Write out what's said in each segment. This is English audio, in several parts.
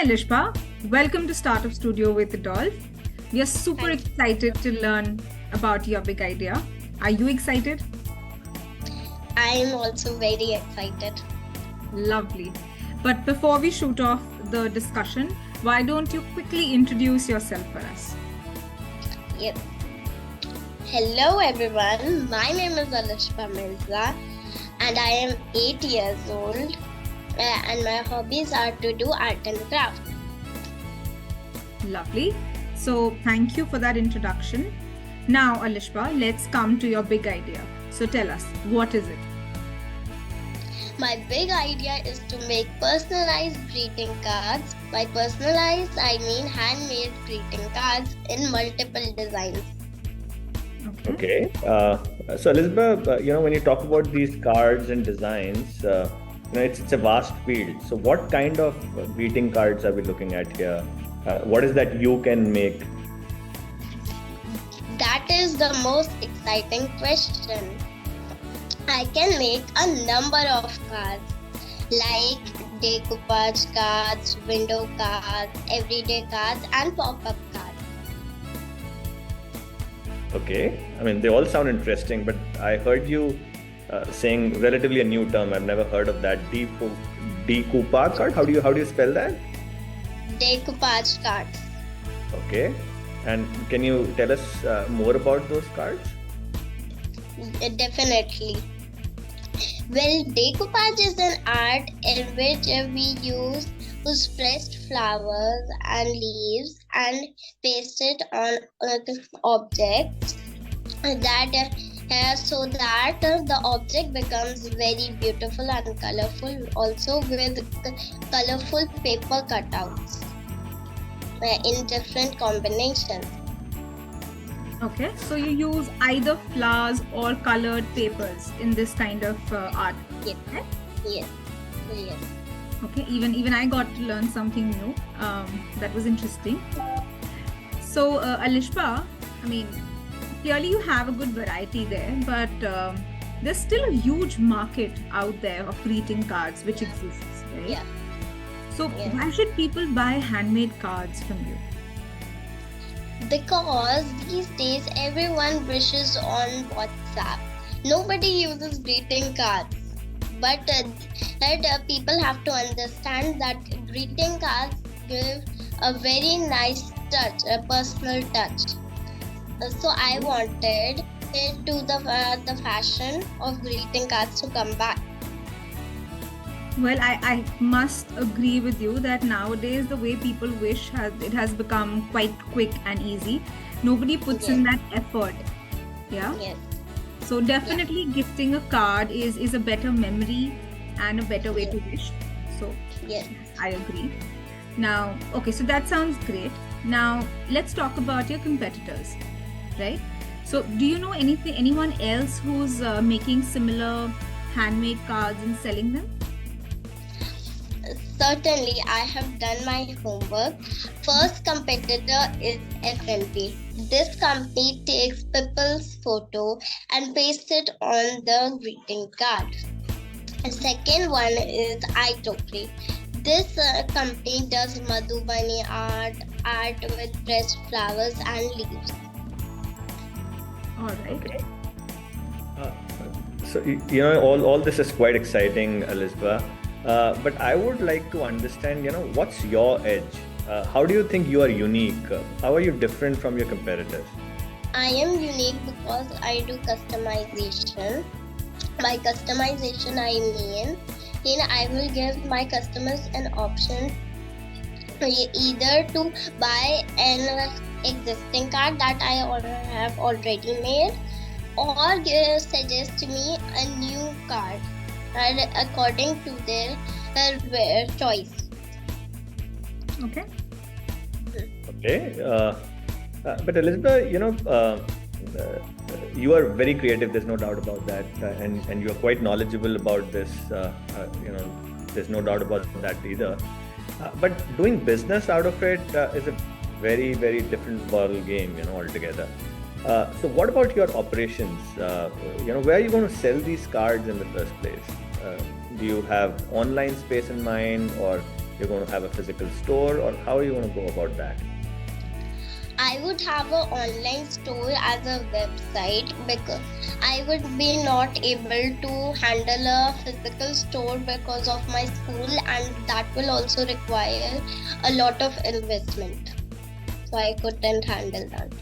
Alishbah. Welcome to Startup Studio with Adolf. We are super Thank you. excited to learn about your big idea. Are you excited? I am also very excited. Lovely. But before we shoot off the discussion, why don't you quickly introduce yourself for us? Yep. Hello everyone, my name is Alishbah Mirza and I am 8 years old and my hobbies are to do art and craft. Lovely. So thank you for that introduction. Now, Alishbah, let's come to your big idea. So tell us, what is it? My big idea is to make personalized greeting cards. By personalized, I mean handmade greeting cards in multiple designs. Okay. So Elizabeth, when you talk about these cards and designs, it's a vast field. So what kind of greeting cards are we looking at here? What is that you can make? That is the most exciting question. I can make a number of cards like decoupage cards, window cards, everyday cards and pop-up cards. Okay, I mean, they all sound interesting, but I heard you saying relatively a new term. I've never heard of that. Decoupage card? How do you spell that? Decoupage cards. Okay, and can you tell us more about those cards? Definitely. Well, decoupage is an art in which we use pressed flowers and leaves and paste it on objects so that the object becomes very beautiful and colorful, also with colorful paper cutouts in different combinations. Okay, so you use either flowers or colored papers in this kind of art. Yes. Right? Yes. Yes. Okay, even I got to learn something new. That was interesting. So, Alishbah, I mean, clearly you have a good variety there, but there's still a huge market out there of greeting cards which exists, right? Yeah. So, why should people buy handmade cards from you? Because these days everyone wishes on WhatsApp. Nobody uses greeting cards. But people have to understand that greeting cards give a very nice touch, a personal touch. So I wanted it to the fashion of greeting cards to come back. Well, I must agree with you that nowadays the way people wish has become quite quick and easy. Nobody puts in that effort. Yeah. Yes. So definitely gifting a card is a better memory and a better way to wish. So Yes. I agree. Now, okay, so that sounds great. Now let's talk about your competitors, right? So do you know anyone else who's making similar handmade cards and selling them? Certainly, I have done my homework. First competitor is FMP. This company takes people's photo and pastes it on the greeting card. And second one is iTokri. This company does Madhubani art with pressed flowers and leaves. All right. Okay. So all this is quite exciting, Alishbah. But I would like to understand, what's your edge? How do you think you are unique? How are you different from your competitors? I am unique because I do customization. By customization, I mean I will give my customers an option either to buy an existing card that I have already made or suggest me a new card according to their choice. Okay. Okay. But Elizabeth, you are very creative. There's no doubt about that, and you are quite knowledgeable about this. There's no doubt about that either. But doing business out of it is a very, very different ball game, altogether. So what about your operations? Where are you going to sell these cards in the first place? Do you have online space in mind, or you're going to have a physical store, or how are you going to go about that? I would have an online store as a website because I would be not able to handle a physical store because of my school, and that will also require a lot of investment. So I couldn't handle that.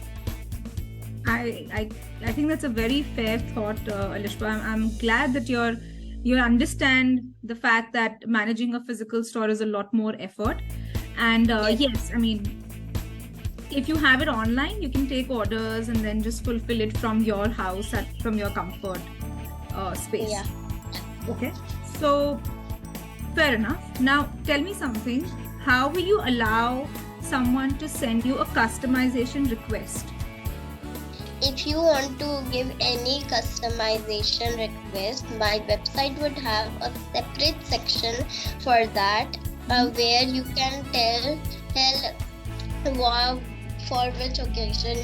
I think that's a very fair thought, Alishbah. I'm glad that you understand the fact that managing a physical store is a lot more effort. And yes, I mean, if you have it online, you can take orders and then just fulfill it from your house, from your comfort space. Yeah. Okay. So fair enough. Now tell me something. How will you allow someone to send you a customization request? If you want to give any customization request, my website would have a separate section for that, where you can tell for which occasion,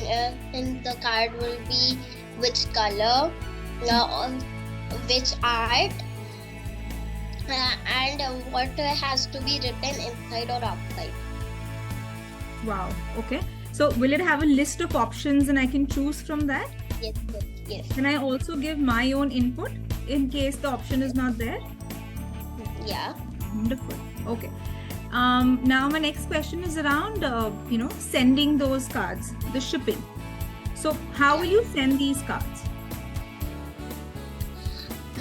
and the card will be which color, or which art, and what has to be written inside or outside. Wow. Okay. So will it have a list of options and I can choose from that? Yes. Can I also give my own input in case the option is not there? Yeah. Wonderful. Okay. Now my next question is around, sending those cards, the shipping. So how will you send these cards?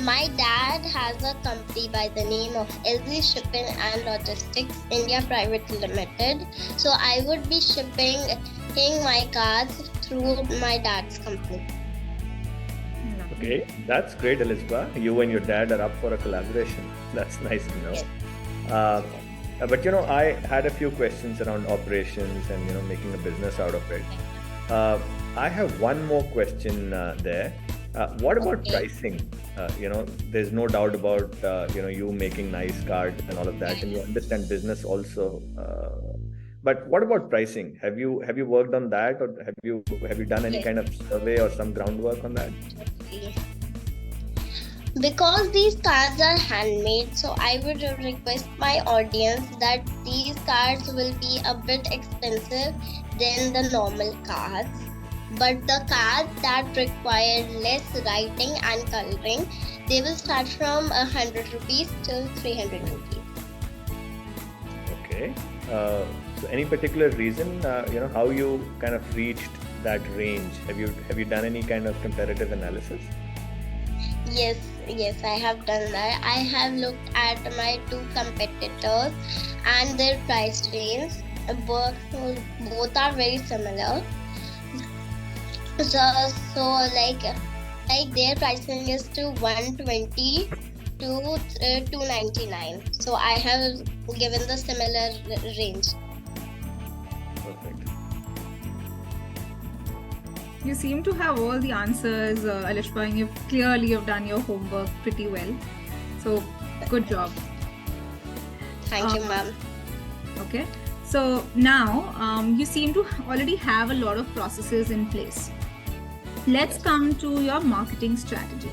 My dad has a company by the name of LZ Shipping and Logistics India Private Limited. So I would be shipping my cards through my dad's company. Okay, that's great, Alishbah. You and your dad are up for a collaboration. That's nice to know. Yes. But I had a few questions around operations and making a business out of it. I have one more question there. What about pricing? There's no doubt about you making nice cards and all of that, and you understand business also. But what about pricing? Have you worked on that, or have you done any kind of survey or some groundwork on that? Because these cards are handmade, so I would request my audience that these cards will be a bit expensive than the normal cards. But the cards that require less writing and coloring, they will start from 100 rupees to 300 rupees. Okay. So any particular reason, how you kind of reached that range? Have you done any kind of comparative analysis? Yes, I have done that. I have looked at my two competitors and their price range. Both are very similar. So like their pricing is to 120 to 299. So I have given the similar range. Perfect. You seem to have all the answers, Alishbah, and you've done your homework pretty well. So good job. Thank you, ma'am. Okay. So now you seem to already have a lot of processes in place. Let's come to your marketing strategy.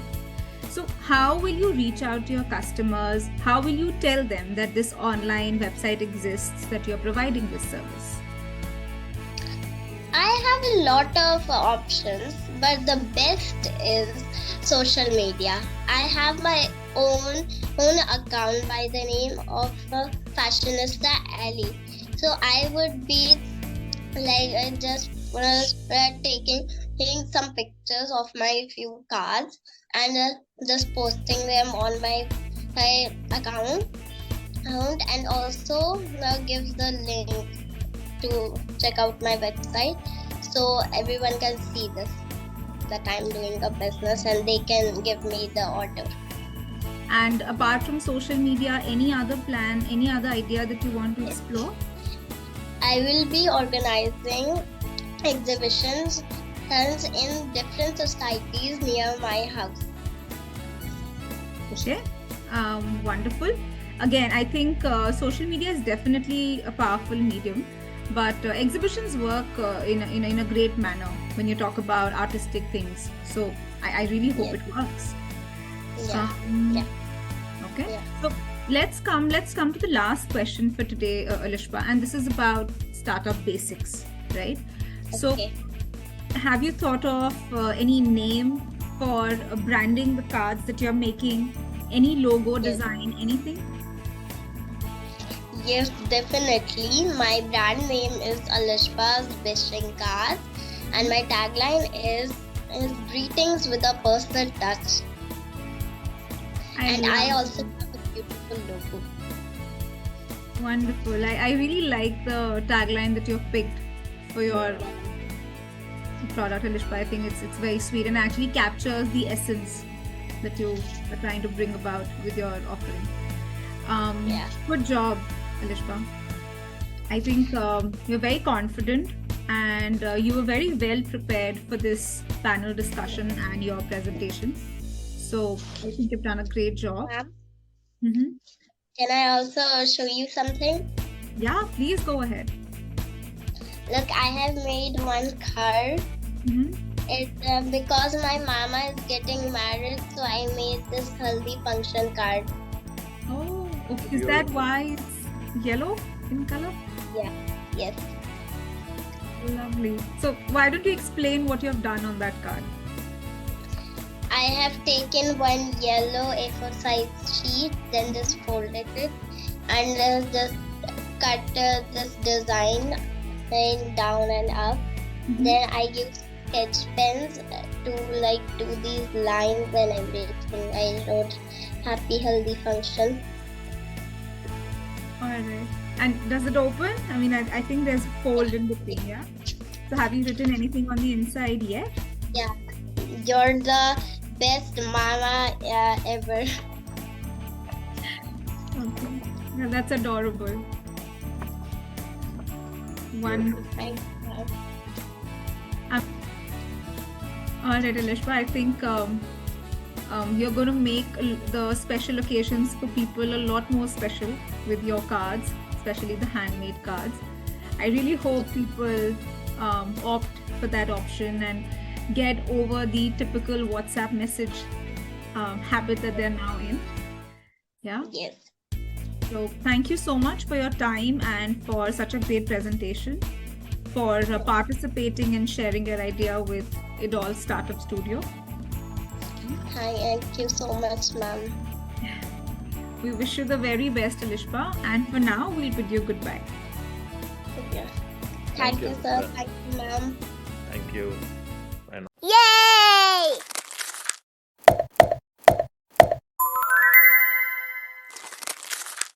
So how will you reach out to your customers? How will you tell them that this online website exists, that you're providing this service? I have a lot of options, but the best is social media. I have my own account by the name of Fashionista Ali. So I would be just taking some pictures of my few cards and just posting them on my account, and also give the link to check out my website so everyone can see this, that I'm doing a business, and they can give me the order. And apart from social media, any other plan, any other idea that you want to explore? I will be organizing exhibitions in different societies near my house. Okay, wonderful. Again, I think social media is definitely a powerful medium, but exhibitions work in a great manner when you talk about artistic things. So I really hope it works. Yeah. Okay. Yeah. So let's come to the last question for today, Alishbah, and this is about startup basics, right? So, Okay. have you thought of any name for branding the cards that you're making? Any logo Yes. design, anything? Yes, definitely. My brand name is Alishbah's Wishing Cards, and my tagline is greetings with a personal touch. And I also have a beautiful logo. Wonderful. I really like the tagline that you've picked for your product, Alishbah. I think it's very sweet and actually captures the essence that you are trying to bring about with your offering. Yeah. Good job, Alishbah. I think you're very confident and you were very well prepared for this panel discussion and your presentation. So I think you've done a great job. Ma'am, Mm-hmm. can I also show you something? Yeah, please go ahead. Look, I have made one card. Mm-hmm. It's because my mama is getting married, so I made this haldi function card. Oh, okay. Is that why it's yellow in color? Yeah. Yes. Lovely. So why don't you explain what you have done on that card? I have taken one yellow A4 size sheet, then just folded it, and just cut this design and down and up. Mhm. Then I use sketch pens to do these lines and everything. I wrote happy healthy function. All right. And does it open? I mean, I think there's a fold in between, yeah? So have you written anything on the inside yet? Yeah, you're the best mama ever. Okay. Yeah, that's adorable. Wonderful. Thanks, ma'am. All right, Alishbah, I think you're going to make the special occasions for people a lot more special with your cards, especially the handmade cards. I really hope people opt for that option and get over the typical WhatsApp message habit that they're now in. Yeah. Yes. So thank you so much for your time and for such a great presentation, for participating and sharing your idea with Idol Startup Studio. Hi, thank you so much, ma'am. We wish you the very best, Alishbah, and for now, we'll bid you goodbye. Yeah. Thank you, you. sir. Thank you, ma'am. Thank you.